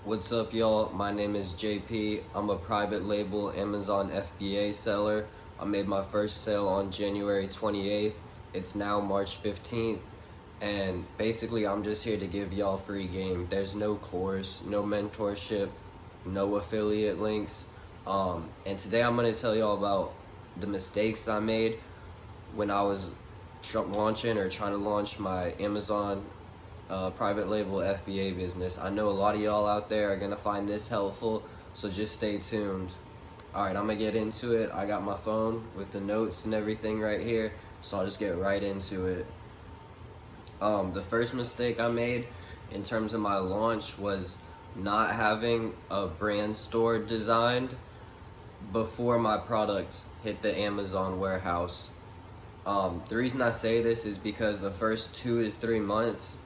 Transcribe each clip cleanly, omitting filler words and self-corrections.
What's up, y'all? My name is JP. I'm a private label Amazon FBA seller. I made my first sale on January 28th. It's now March 15th. And basically, I'm just here to give y'all free game. There's no course, no mentorship, no affiliate links. And today I'm going to tell y'all about the mistakes I made when I was launching or trying to launch my Amazon private label FBA business. I know a lot of y'all out there are gonna find this helpful, so just stay tuned. Alright, I'm gonna get into it. I got my phone with the notes and everything right here, so I'll just get right into it. The first mistake I made in terms of my launch was not having a brand store designed before my product hit the Amazon warehouse. The reason I say this is because the first 2 to 3 months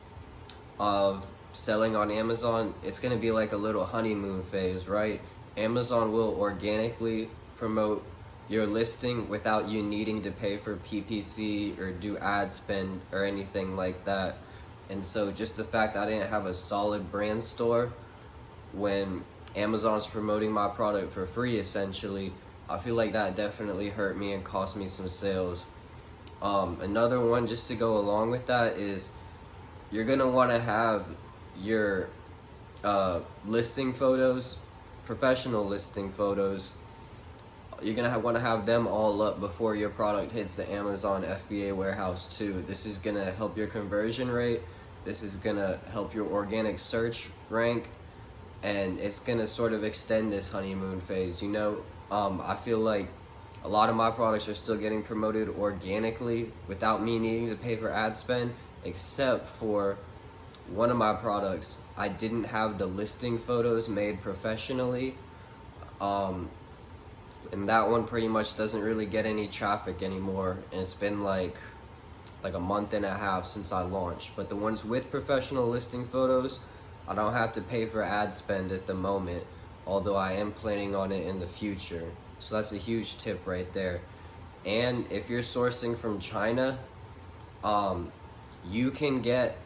of selling on Amazon, it's going to be like a little honeymoon phase, right? Amazon will organically promote your listing without you needing to pay for PPC or do ad spend or anything like that. And so just the fact I didn't have a solid brand store when Amazon's promoting my product for free, essentially, I feel like that definitely hurt me and cost me some sales. Another one just to go along with that is you're gonna want to have your listing photos, professional listing photos. You're gonna want to have them all up before your product hits the Amazon FBA warehouse too. This is gonna help your conversion rate. This is gonna help your organic search rank, and it's gonna sort of extend this honeymoon phase. I feel like a lot of my products are still getting promoted organically without me needing to pay for ad spend, except for one of my products. I didn't have the listing photos made professionally, and that one pretty much doesn't really get any traffic anymore, and it's been like a month and a half since I launched. But the ones with professional listing photos, I don't have to pay for ad spend at the moment, although I am planning on it in the future. So that's a huge tip right there. And if you're sourcing from China, you can get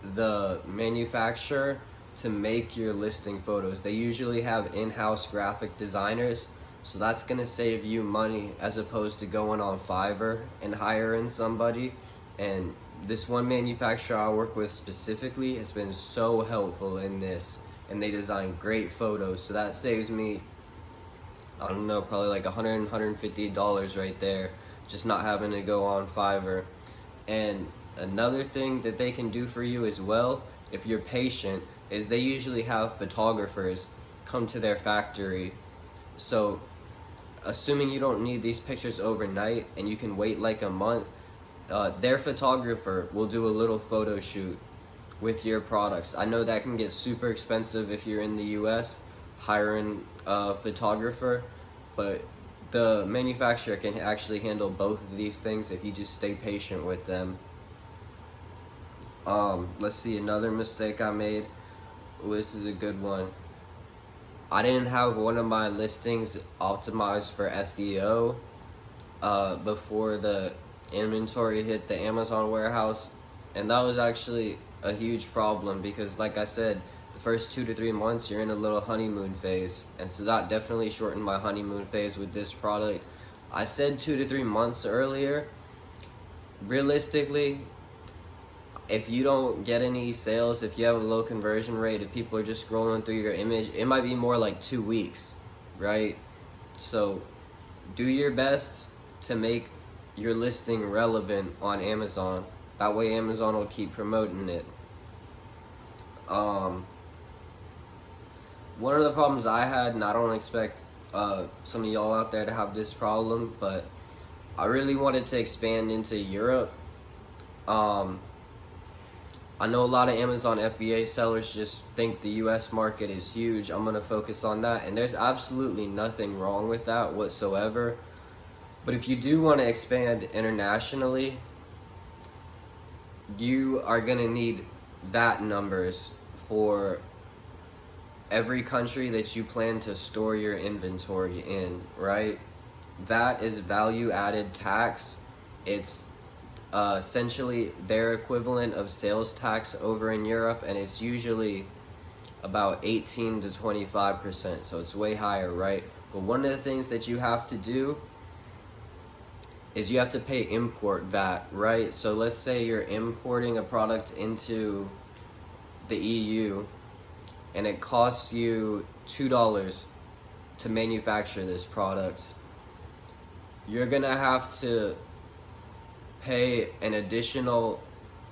the manufacturer to make your listing photos. They usually have in-house graphic designers, so that's gonna save you money as opposed to going on Fiverr and hiring somebody. And this one manufacturer I work with specifically has been so helpful in this, and they design great photos, so that saves me, I don't know, probably like $100, $150 right there, just not having to go on Fiverr. And another thing that they can do for you as well, if you're patient, is they usually have photographers come to their factory. So assuming you don't need these pictures overnight and you can wait like a month, their photographer will do a little photo shoot with your products. I know that can get super expensive if you're in the US hiring a photographer, but the manufacturer can actually handle both of these things if you just stay patient with them. Let's see, another mistake I made. Ooh, this is a good one. I didn't have one of my listings optimized for SEO before the inventory hit the Amazon warehouse, and that was actually a huge problem because, like I said, the first 2 to 3 months you're in a little honeymoon phase, and so that definitely shortened my honeymoon phase with this product. I said 2 to 3 months earlier. Realistically, if you don't get any sales, if you have a low conversion rate, if people are just scrolling through your image, it might be more like 2 weeks, right? So do your best to make your listing relevant on Amazon. That way Amazon will keep promoting it. One of the problems I had, and I don't expect some of y'all out there to have this problem, but I really wanted to expand into Europe. I know a lot of Amazon FBA sellers just think the US market is huge. I'm going to focus on that, and there's absolutely nothing wrong with that whatsoever. But if you do want to expand internationally, you are going to need VAT numbers for every country that you plan to store your inventory in, right? VAT is value added tax. It's essentially their equivalent of sales tax over in Europe, and it's usually about 18 to 25%. So it's way higher, right? But one of the things that you have to do is you have to pay import VAT, right? So let's say you're importing a product into the EU and it costs you $2 to manufacture this product. You're gonna have to pay an additional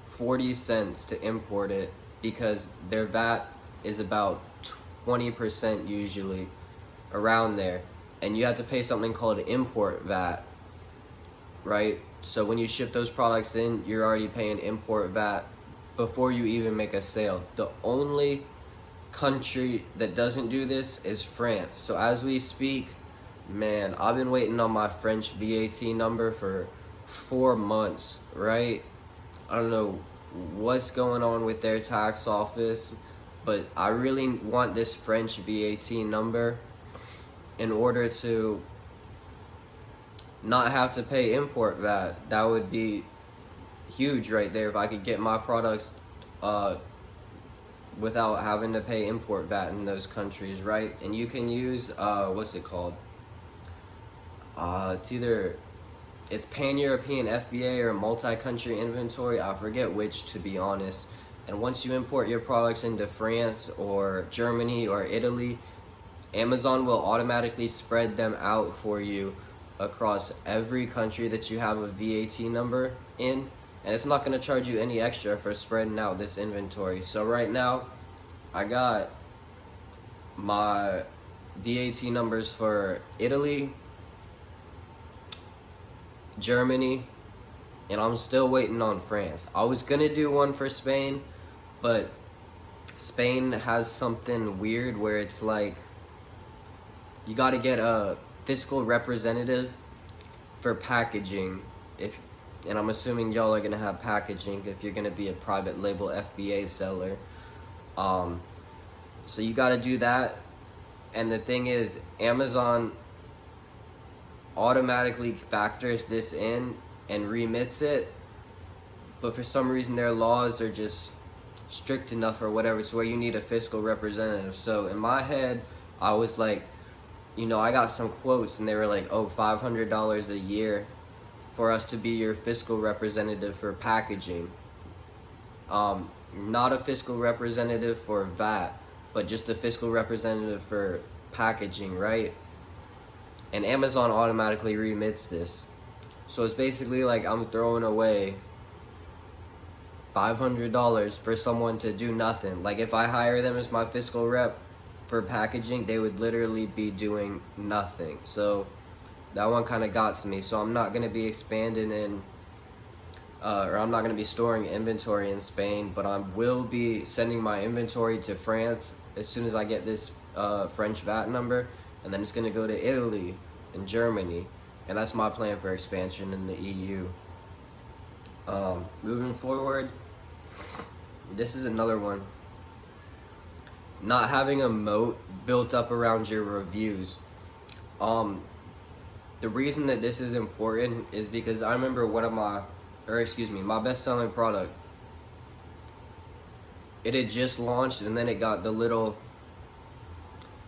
40 cents to import it because their VAT is about 20% usually, around there. And you have to pay something called import VAT, right? So when you ship those products in, you're already paying import VAT before you even make a sale. The only country that doesn't do this is France. So as we speak, man, I've been waiting on my French VAT number for 4 months, right? I don't know what's going on with their tax office, but I really want this French VAT number in order to not have to pay import VAT. That would be huge right there if I could get my products without having to pay import VAT in those countries, right? And you can use what's it called? It's pan-European FBA or multi-country inventory. I forget which, to be honest. And once you import your products into France or Germany or Italy, Amazon will automatically spread them out for you across every country that you have a VAT number in. And it's not going to charge you any extra for spreading out this inventory. So right now, I got my VAT numbers for Italy, Germany, and I'm still waiting on France. I was going to do one for Spain, but Spain has something weird where it's like you got to get a fiscal representative for packaging. And I'm assuming y'all are gonna have packaging if you're gonna be a private label FBA seller. So you gotta do that. And the thing is, Amazon automatically factors this in and remits it, but for some reason their laws are just strict enough or whatever, so where you need a fiscal representative. So in my head, I was like, I got some quotes and they were like, oh, $500 a year for us to be your fiscal representative for packaging. Not a fiscal representative for VAT, but just a fiscal representative for packaging, right? And Amazon automatically remits this. So it's basically like I'm throwing away $500 for someone to do nothing. Like if I hire them as my fiscal rep for packaging, they would literally be doing nothing. So that one kind of got to me. So I'm not going to be expanding in, or I'm not going to be storing inventory in Spain, but I will be sending my inventory to France as soon as I get this French VAT number, and then it's going to go to Italy and Germany, and that's my plan for expansion in the EU. Moving forward, this is another one. Not having a moat built up around your reviews. The reason that this is important is because I remember my best-selling product, it had just launched, and then it got the little,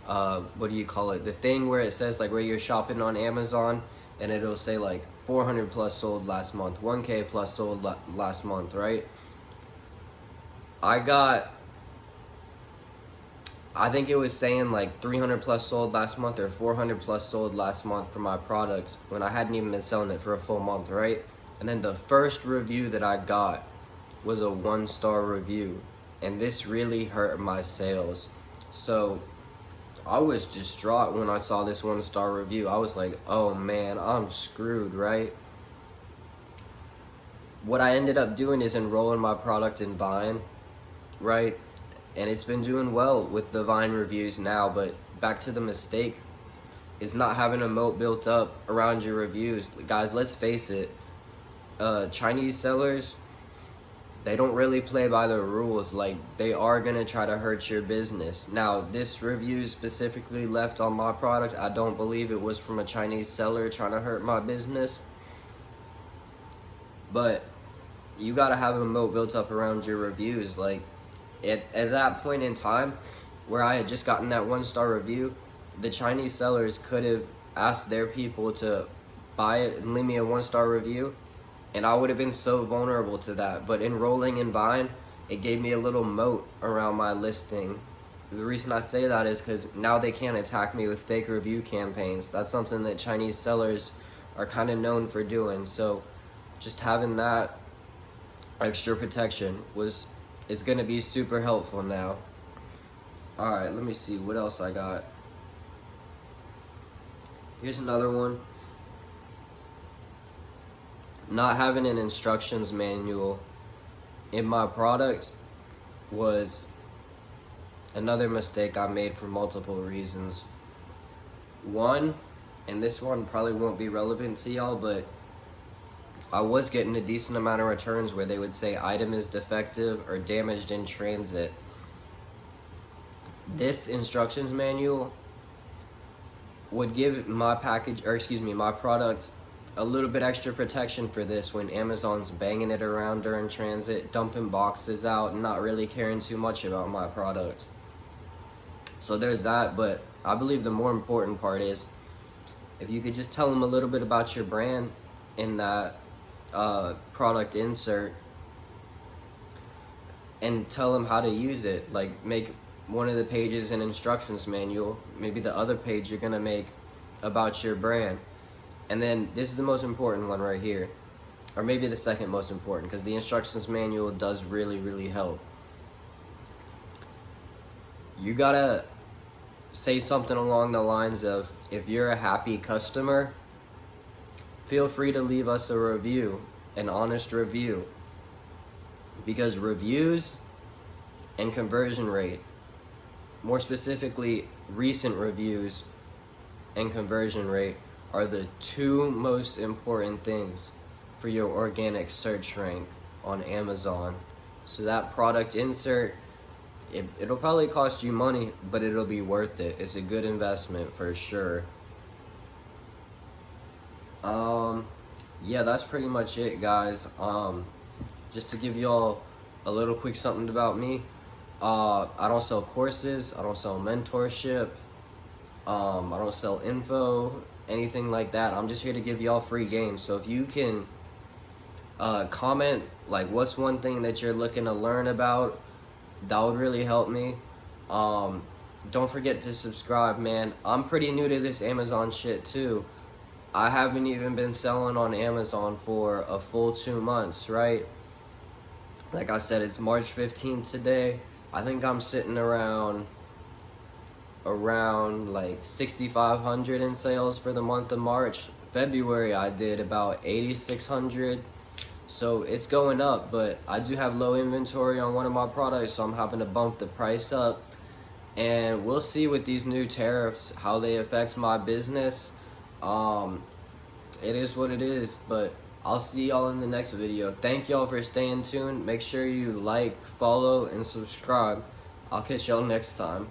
what do you call it? The thing where it says like where you're shopping on Amazon, and it'll say like 400 plus sold last month, 1K plus sold last month, right? I think it was saying like 300 plus sold last month or 400 plus sold last month for my products when I hadn't even been selling it for a full month, right? And then the first review that I got was a 1-star review, and this really hurt my sales. So I was distraught when I saw this 1-star review. I was like, oh man, I'm screwed, right? What I ended up doing is enrolling my product in Vine, right? And it's been doing well with the Vine reviews now, but back to the mistake is not having a moat built up around your reviews. Guys, let's face it, Chinese sellers, they don't really play by the rules. Like, they are gonna try to hurt your business. Now, this review specifically left on my product, I don't believe it was from a Chinese seller trying to hurt my business. But you gotta have a moat built up around your reviews. Like, at that point in time, where I had just gotten that 1-star review, the Chinese sellers could have asked their people to buy it and leave me a 1-star review, and I would have been so vulnerable to that. But enrolling and buying, it gave me a little moat around my listing. The reason I say that is because now they can't attack me with fake review campaigns. That's something that Chinese sellers are kind of known for doing. So just having that extra protection is going to be super helpful now. Alright, let me see what else I got. Here's another one. Not having an instructions manual in my product was another mistake I made for multiple reasons. One, and this one probably won't be relevant to y'all, but I was getting a decent amount of returns where they would say item is defective or damaged in transit. This instructions manual would give my my product a little bit extra protection for this when Amazon's banging it around during transit, dumping boxes out, and not really caring too much about my product. So there's that, but I believe the more important part is if you could just tell them a little bit about your brand in that product insert and tell them how to use it. Like, make one of the pages an instructions manual, maybe the other page you're gonna make about your brand. And then this is the most important one right here, or maybe the second most important, because the instructions manual does really help. You gotta say something along the lines of, if you're a happy customer, feel free to leave us a review, an honest review, because reviews and conversion rate, more specifically recent reviews and conversion rate, are the two most important things for your organic search rank on Amazon. So that product insert, it'll probably cost you money, but it'll be worth it. It's a good investment for sure. Yeah, that's pretty much it, guys. Just to give y'all a little quick something about me. I don't sell courses, I don't sell mentorship, I don't sell info, anything like that. I'm just here to give y'all free games. So if you can comment, like, what's one thing that you're looking to learn about, that would really help me. Don't forget to subscribe, man. I'm pretty new to this Amazon shit too. I haven't even been selling on Amazon for a full 2 months, right? Like I said, it's March 15th today. I think I'm sitting around like 6,500 in sales for the month of March. February I did about 8,600. So it's going up, but I do have low inventory on one of my products, so I'm having to bump the price up. And we'll see with these new tariffs how they affect my business. It is what it is, but I'll see y'all in the next video. Thank y'all for staying tuned. Make sure you like, follow, and subscribe. I'll catch y'all next time.